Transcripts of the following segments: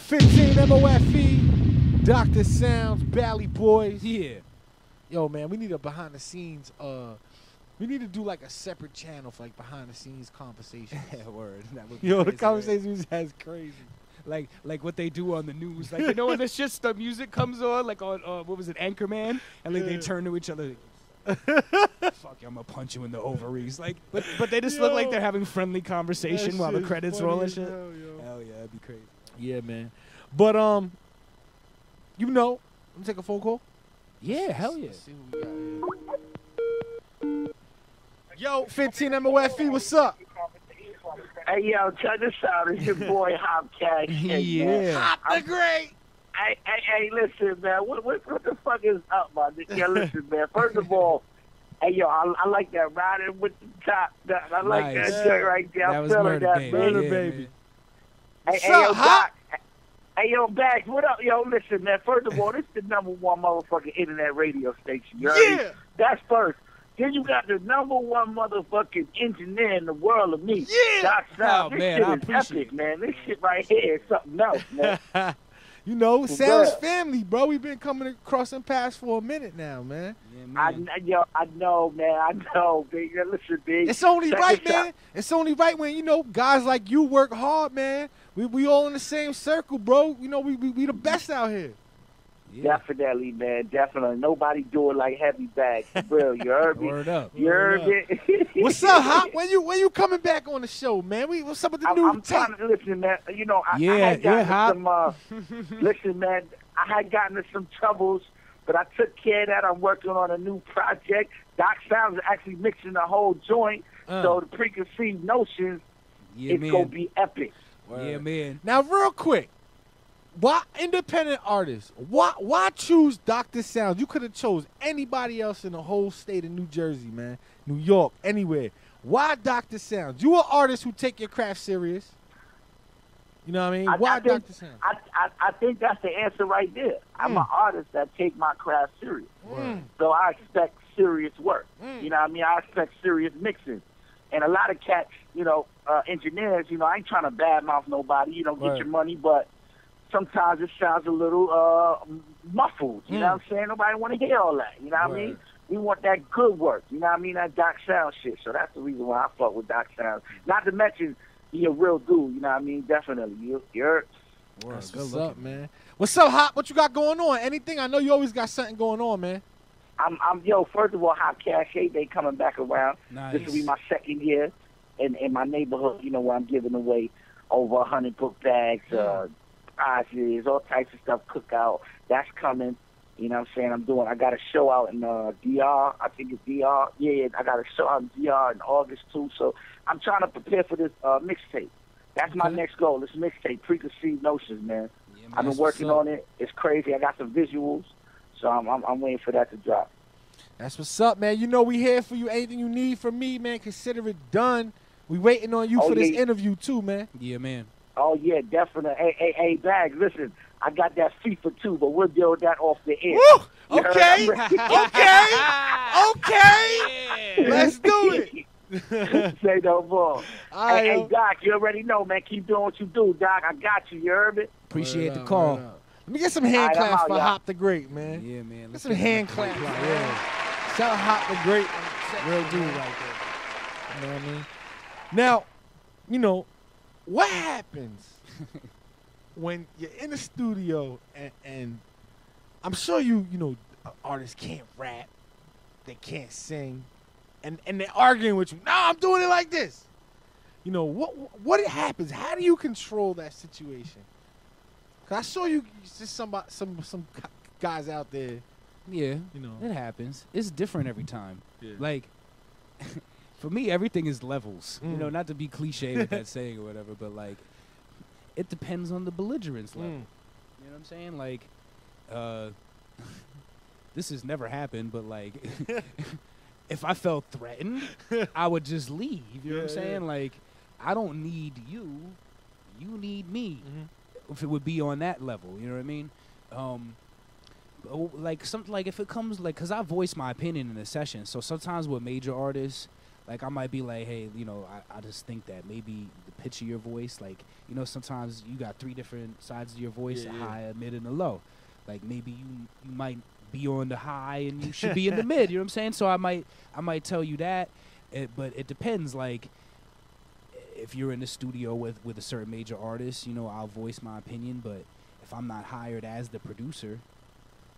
15 MOFE, Dr. Sounds, Bally Boys. Yeah. Yo, man, we need a behind the scenes. We need to do like a separate channel for like behind the scenes conversations. Yeah, word. That would be Yo, crazy, the conversations has crazy. Like what they do on the news. Like, you know when the music comes on, like on, what was it, Anchorman? And like they turn to each other. Fuck you, I'm gonna punch you in the ovaries. Like, but they just look like they're having friendly conversation while the credits roll and shit. Hell yeah, that'd be crazy. Yeah, man. But you know, let me take a phone call. Yeah, hell yeah. Let's see what we got here. Yo, 15 MOFE, what's up? Hey, yo, check this out. It's your boy Hop Cash. Yeah. Hop the Great. Hey, listen, man. What the fuck is up, my nigga? Yeah, listen, man. First of all, hey, yo, I like that riding with the top. I like that joint right there. That was Murder Baby. Murder Yeah, Baby. Hey, yo, Doc. Hey, yo, Bags, what up? Yo, listen, man. First of all, this is the #1 motherfucking internet radio station. You heard me? That's first. Then you got the #1 motherfucking engineer in the world of me. Yeah. Doc Sound. Oh, This man, I shit is appreciate epic, man. This shit right here is something else, man. You know, Sounds family, bro. We've been coming across and past for a minute now, man. Yeah, man. I know, man. I know, big. Listen, big. It's only Check right, this man. out. It's only right when, you know, guys like you work hard, man. We all in the same circle, bro. You know, we the best out here. Yeah. Definitely, man. Definitely. Nobody do it like Heavy Bag. For real. You heard me? Word up. You heard it? What's up, Hop? When you coming back on the show, man? What's up with the new I'm trying to listen, man. You know, I had gotten some. Listen, man. I had gotten into some troubles, but I took care of that. I'm working on a new project. Doc Sounds is actually mixing the whole joint, so the preconceived notions, it's gonna be epic. Yeah, man. Now, real quick, why independent artists? Why choose Dr. Sounds? You could have chose anybody else in the whole state of New Jersey, man, New York, anywhere. Why Dr. Sounds? You an artist who take your craft serious. You know what I mean? Why Dr. Sounds? I think that's the answer right there. I'm an artist that take my craft serious. So I expect serious work. You know what I mean? I expect serious mixing. And a lot of cats, you know, engineers, you know, I ain't trying to badmouth nobody, you know, get your money, but sometimes it sounds a little muffled. You know what I'm saying? Nobody want to hear all that. You know what I mean? We want that good work. You know what I mean? That Doc Sound shit. So that's the reason why I fuck with Doc Sound. Not to mention, he a real dude. You know what I mean? Definitely. You're What's up, man? What's up, Hop? What you got going on? Anything? I know you always got something going on, man. Yo, first of all, Hop Cash, they coming back around. Nice. This will be my second year in my neighborhood, you know, where I'm giving away over 100 book bags, prizes, all types of stuff, cookout. That's coming. You know what I'm saying? I got a show out in DR. I think it's DR. Yeah, I got a show out in DR in August, too. So I'm trying to prepare for this mixtape. That's my next goal, this mixtape, Preconceived Notions, man. Yeah, man, I've been working on it. It's crazy. I got some visuals. So I'm waiting for that to drop. That's what's up, man. You know we here for you. Anything you need from me, man, consider it done. We waiting on you for this interview, too, man. Yeah, man. Oh, yeah, definitely. Hey, Bags, listen, I got that FIFA, too, but we'll deal with that off the air. Woo! Okay. Okay. Let's do it. Say no more. Right, hey, Doc, you already know, man. Keep doing what you do, Doc. I got you. You heard me? Appreciate the call. Let me get some hand claps for Hop the Great, man. Yeah, man. Get some hand claps. Yeah. Shout out Hop the Great. Real dude right there. You know what I mean? Now, you know, what happens when you're in the studio and I'm sure you know, artists can't rap, they can't sing, and they're arguing with you. No, I'm doing it like this. You know, what happens? How do you control that situation? Cause I saw you just some guys out there. Yeah, you know, it happens. It's different every time. Yeah. Like, for me, everything is levels. You know, not to be cliche with that saying or whatever, but like, it depends on the belligerence level. You know what I'm saying? Like, this has never happened, but like, if I felt threatened, I would just leave. You know what I'm saying? Like, I don't need you. You need me. If it would be on that level, you know what I mean? Like something like if it comes like, cause I voice my opinion in the session. So sometimes with major artists, Like, I might be like, hey, you know, I just think that maybe the pitch of your voice, like, you know, sometimes you got 3 different sides of your voice, a high, a mid, and a low. Like, maybe you might be on the high and you should be in the mid, you know what I'm saying? So I might tell you that, but it depends. Like, if you're in the studio with a certain major artist, you know, I'll voice my opinion, but if I'm not hired as the producer,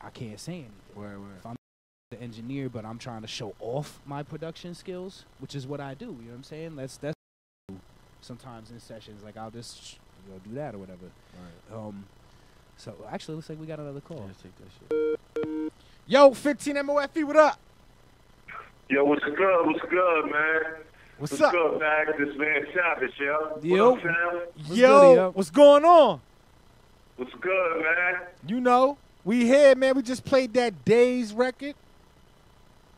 I can't say anything. Word. If I'm the engineer, but I'm trying to show off my production skills, which is what I do, you know what I'm saying? That's sometimes in sessions, like I'll just do that or whatever. Right. So actually, looks like we got another call. Let's take that shit. Yo, 15 MOFE, what up? Yo, what's good? What's good, man? What's up? Good, man? This man Savage, yo. Yo. What up, Sam? Yo, what's going on? What's good, man? You know, we here, man. We just played that Days record.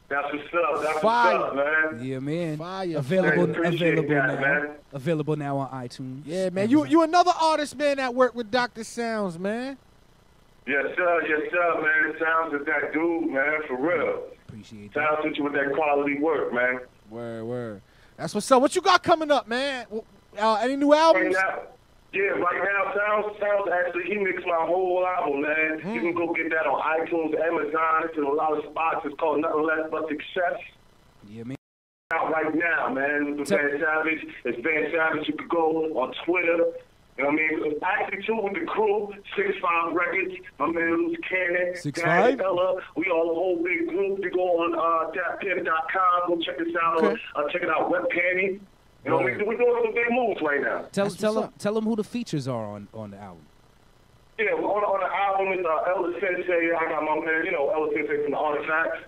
That's what's up. That's Fire. what's up, man. Yeah, man. Fire. Available Appreciate now. that, man. Available now on iTunes. Yeah, man. You another artist, man, that worked with Dr. Sounds, man. Yes, sir, man. It sounds like that dude, man, for real. Appreciate that. Sounds like you with that quality work, man. Word. That's what's up. What you got coming up, man? Any new Right albums? now, right now, Sounds actually, he mixed my whole album, man. You can go get that on iTunes, Amazon, it's in a lot of spots. It's called Nothing Less But Success. Yeah, man. Out right now, man. With Van Savage. It's Van Savage. You could go on Twitter. You know what I mean? Actually, too, with the crew, 6'5" Records, my man Loose Cannon, 6'5"? Ella, we all a whole big group. You go on tappin.com, go check this out. Okay. Check it out, Webcanny. You know, we're doing some big moves right now. Tell them who the features are on the album. Yeah, on the album is Ella Sensei. I got my man, Ella Sensei from the Artifacts.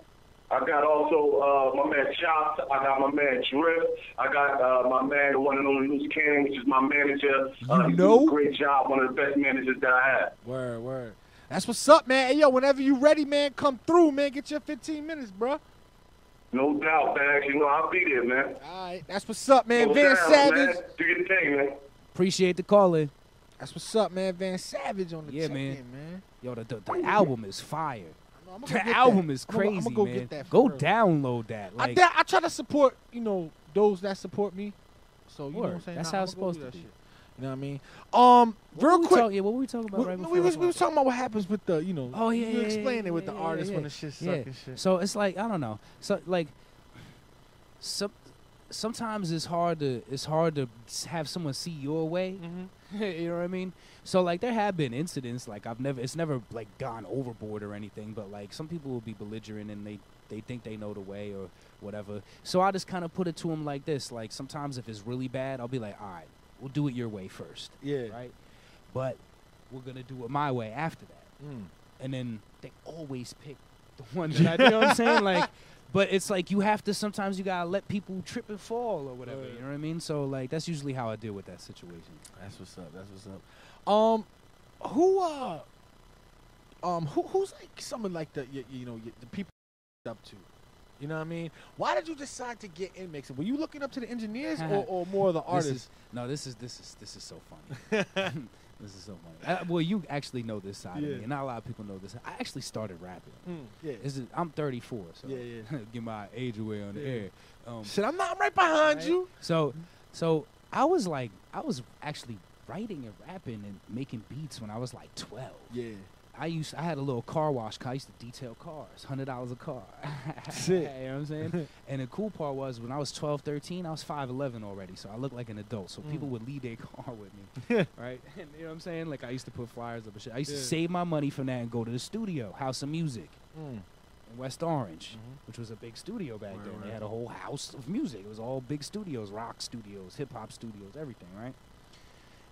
I got also my man Chops. I got my man Drift. I got my man, the one and only Loose Cannon, which is my manager. He does a great job. One of the best managers that I have. Word. That's what's up, man. Hey, yo, whenever you ready, man, come through, man. Get your 15 minutes, bro. No doubt, man. I'll be there, man. All right. That's what's up, man. No Van doubt, Savage. Man. Do your thing, man. Appreciate the calling. That's what's up, man. Van Savage on the check-in, man. Yo, the album is fire. I'm The album is crazy, I'm gonna go man. get that. Go for real. download that. Like, I try to support, those that support me. So you know what I'm saying. That's Nah, how I'ma it's go do supposed to that be. shit. You know what I mean? Real quick. What were we talking about right before? We was talking about what happens with the, Oh yeah, you yeah, explain yeah, it with the yeah, artists yeah. when the shit suck and shit. So it's like, I don't know. So like, sometimes it's hard to have someone see your way. You know what I mean? So like, there have been incidents like it's never like gone overboard or anything, but like some people will be belligerent and they think they know the way or whatever. So I just kind of put it to them like this: like sometimes if it's really bad, I'll be like, all right, we'll do it your way first. Yeah. Right. But we're gonna do it my way after that. And then they always pick the one that you know what I'm saying? Like, but it's like sometimes you gotta let people trip and fall or whatever. You know what I mean? So like that's usually how I deal with that situation. That's what's up. Who's like some of like the the people up to? You know what I mean? Why did you decide to get in mixing? Were you looking up to the engineers or more of the artists? This is so funny. This is so funny. Well, you actually know this side of me, and not a lot of people know this. I actually started rapping. I'm 34, so get my age away on the air. Shit, I'm right behind you. So I was actually writing and rapping and making beats when I was like 12. Yeah. I had a little car wash. I used to detail cars, $100 a car. Shit. You know what I'm saying? And the cool part was when I was 12, 13, I was 5'11" already, so I looked like an adult. So people would leave their car with me, right? And you know what I'm saying? Like I used to put flyers up and shit. I used to save my money from that and go to the studio, House of Music, in West Orange, which was a big studio back then. They had a whole house of music. It was all big studios, rock studios, hip hop studios, everything, right?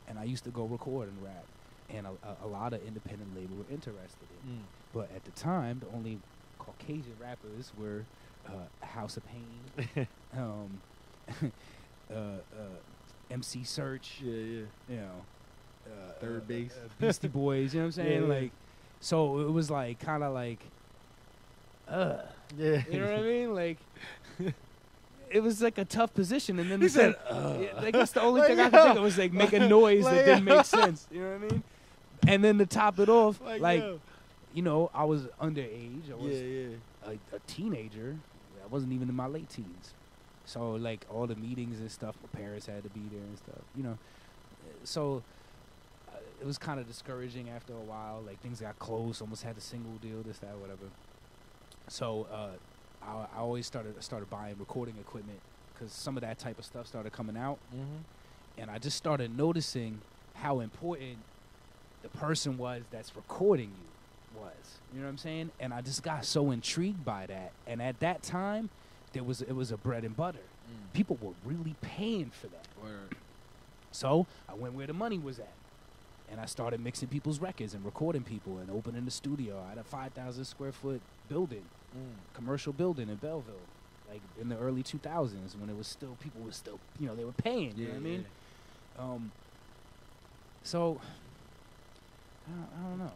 And I used to go record and rap. And a lot of independent labels were interested in. But at the time, the only Caucasian rappers were House of Pain, MC Search, Third Base, Beastie Boys. You know what I'm saying? Like, so it was like kind of like, you know what I mean? Like. It was like a tough position, and then he said, like that's the only thing I could think of was like make a noise that didn't make sense. You know what I mean? And then to top it off, I was underage. I was a teenager. I wasn't even in my late teens. So like all the meetings and stuff, my parents had to be there and stuff, you know. So it was kind of discouraging after a while. Like things got closed, almost had a single deal, this, that, whatever. So I always started buying recording equipment because some of that type of stuff started coming out, and I just started noticing how important the person was that's recording you was. You know what I'm saying? And I just got so intrigued by that. And at that time, it was a bread and butter. People were really paying for that. Word. So I went where the money was at. And I started mixing people's records and recording people and opening the studio. I had a 5,000 square foot building, commercial building in Belleville, like in the early 2000s when it was still, people were still, you know, they were paying, you know what I mean? So, I don't know.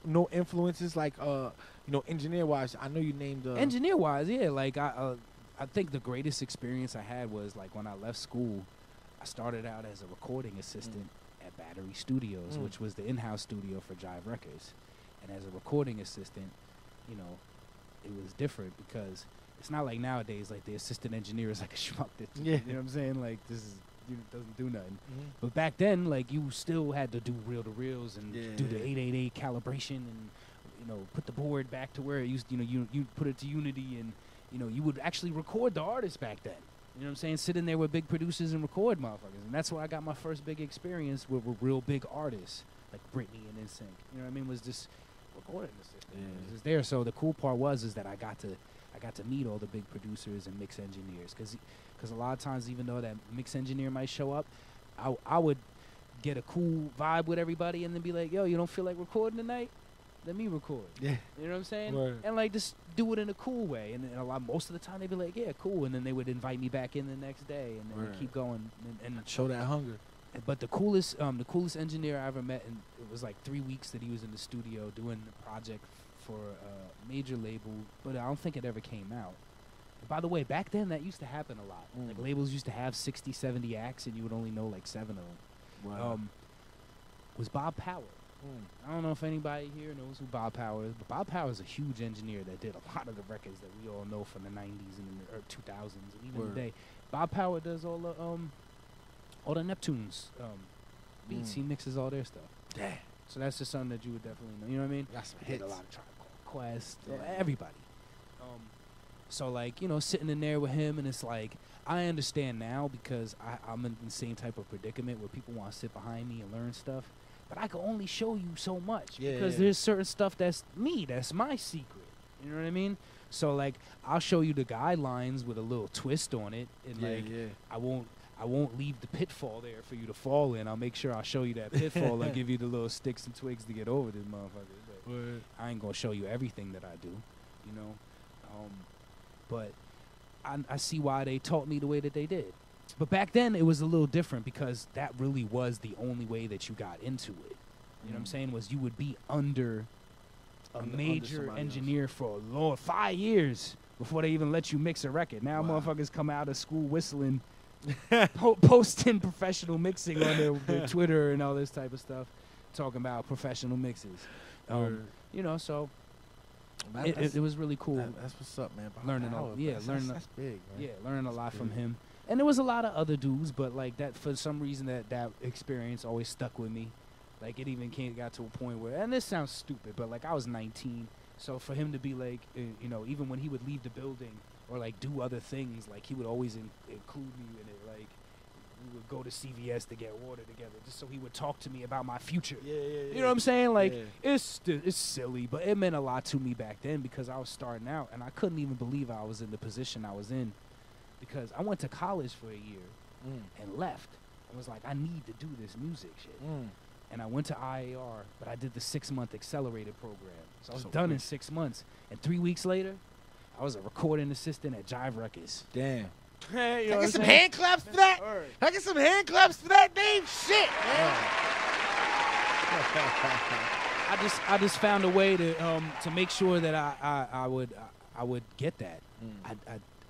No influences like you know, engineer wise. I know you named engineer wise, yeah. Like I think the greatest experience I had was like when I left school. I started out as a recording assistant at Battery Studios, which was the in-house studio for Jive Records. And as a recording assistant, you know, it was different because it's not like nowadays, like the assistant engineer is like a schmuck that, you know what I'm saying? Like this is, you know, doesn't do nothing. But back then, like you still had to do reel-to-reels and do the 888 calibration and, you know, put the board back to where it used, you know, you put it to Unity and, you know, you would actually record the artist back then. You know what I'm saying? Sitting there with big producers and record motherfuckers. And that's where I got my first big experience with real big artists, like Britney and NSYNC. You know what I mean? Was just recording the system. It was just there. So the cool part is that I got to meet all the big producers and mix engineers. Because a lot of times, even though that mix engineer might show up, I would get a cool vibe with everybody and then be like, yo, you don't feel like recording tonight? Let me record. Yeah. You know what I'm saying? Word. And like just do it in a cool way. And most of the time they'd be like, yeah, cool. And then they would invite me back in the next day and then we'd keep going and show that hunger. But the coolest engineer I ever met, and it was like 3 weeks that he was in the studio doing the project for a major label, but I don't think it ever came out. And by the way, back then that used to happen a lot. Like labels used to have 60, 70 acts and you would only know like 7 of them. Wow. Was Bob Power. I don't know if anybody here knows who Bob Power is, but Bob Power is a huge engineer that did a lot of the records that we all know from the 90s and the 2000s and even today. Bob Power does all the Neptunes beats. He mixes all their stuff. Yeah. So that's just something that you would definitely know. You know what I mean? Got some He did hits. a lot of Tribe Called Quest. Everybody. So like, you know, sitting in there with him, and it's like I understand now because I'm in the same type of predicament where people want to sit behind me and learn stuff. But I can only show you so much because there's certain stuff that's me, that's my secret. You know what I mean? So like, I'll show you the guidelines with a little twist on it, and I won't leave the pitfall there for you to fall in. I'll make sure I'll show you that pitfall. I'll give you the little sticks and twigs to get over this motherfucker. But I ain't gonna show you everything that I do, you know. But I see why they taught me the way that they did. But back then, it was a little different because that really was the only way that you got into it. You know what I'm saying? Was you would be under a major engineer for a long 5 years before they even let you mix a record. Now motherfuckers come out of school whistling, posting professional mixing on their Twitter and all this type of stuff, talking about professional mixes. You know, so it was really cool. That's what's up, man. Learning that's big, man. Yeah, learning a lot from him. And there was a lot of other dudes, but like that, for some reason, that experience always stuck with me. Like it even got to a point where, and this sounds stupid, but like I was 19, so for him to be like, you know, even when he would leave the building or like do other things, like he would always include me in it. Like we would go to CVS to get water together, just so he would talk to me about my future. You know what I'm saying? Like it's silly, but it meant a lot to me back then because I was starting out, and I couldn't even believe I was in the position I was in. Because I went to college for a year and left. I was like, I need to do this music shit. And I went to IAR, but I did the 6-month accelerated program. So I was done in 6 months. And 3 weeks later, I was a recording assistant at Jive Records. Damn. Hey, Can I get some hand claps for that? Can I get some hand claps for that name? Shit, man. I just found a way to make sure that I would get that.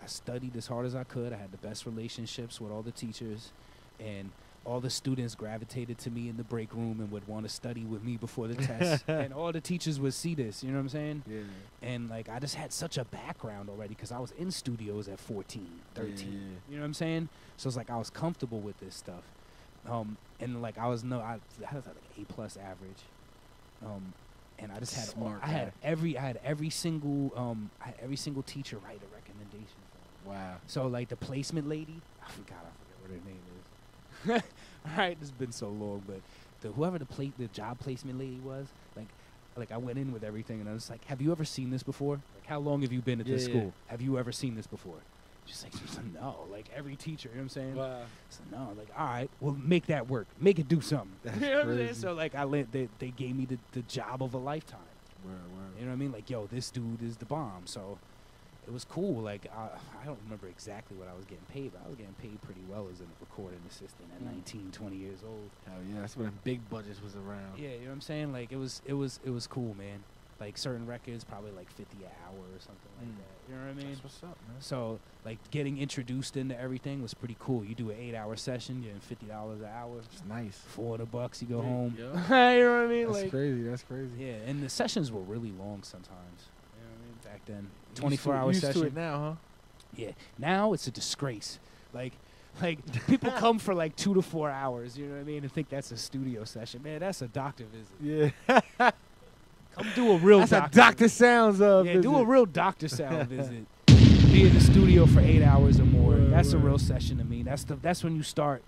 I studied as hard as I could. I had the best relationships with all the teachers, and all the students gravitated to me in the break room and would want to study with me before the test. And all the teachers would see this, you know what I'm saying? Yeah. And like I just had such a background already because I was in studios at 14, 13. Yeah. You know what I'm saying? So it's like I was comfortable with this stuff. And like I had like A+ average. And I just had Smart I had every single teacher write a recommendation for me. Wow. So like the placement lady, I forget what her name is. All right, it's been so long, but whoever the job placement lady was, like I went in with everything, and I was like, "Have you ever seen this before? Like, how long have you been at this school? Have you ever seen this before?" She's like, "No." Like every teacher, you know what I'm saying? Wow. So no, like, all right, well, make that work, make it do something. That's you know what I'm saying? crazy. So like they gave me the job of a lifetime. Word. You know what I mean? Like, yo, this dude is the bomb. So it was cool. Like, I don't remember exactly what I was getting paid, but I was getting paid pretty well as a recording assistant at 19, 20 years old. Hell yeah, that's when big budgets was around. Yeah, you know what I'm saying? Like, it was cool, man. Like, certain records, probably like 50 an hour or something like that. You know what I mean? That's what's up, man. So, like, getting introduced into everything was pretty cool. You do an 8-hour session, getting $50 an hour. It's nice. $400, you go home. Yeah. You know what I mean? That's Like, crazy. That's crazy. yeah, and the sessions were really long sometimes. You know what I mean? Back then, 24-hour used session. to it now, huh? Yeah, now it's a disgrace. Like people come for like 2 to 4 hours. You know what I mean? And think that's a studio session. Man, that's a doctor visit. Yeah. Come do a real That's doctor. a Dr. Sounds of. Yeah, do a real doctor sound visit. Be in the studio for 8 hours or more. Right, That's a right. real session to me. That's when you start.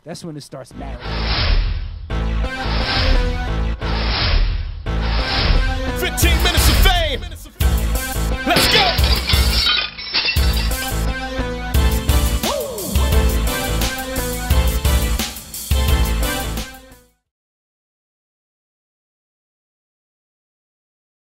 That's when it starts mattering. 15 minutes of fame. Let's go.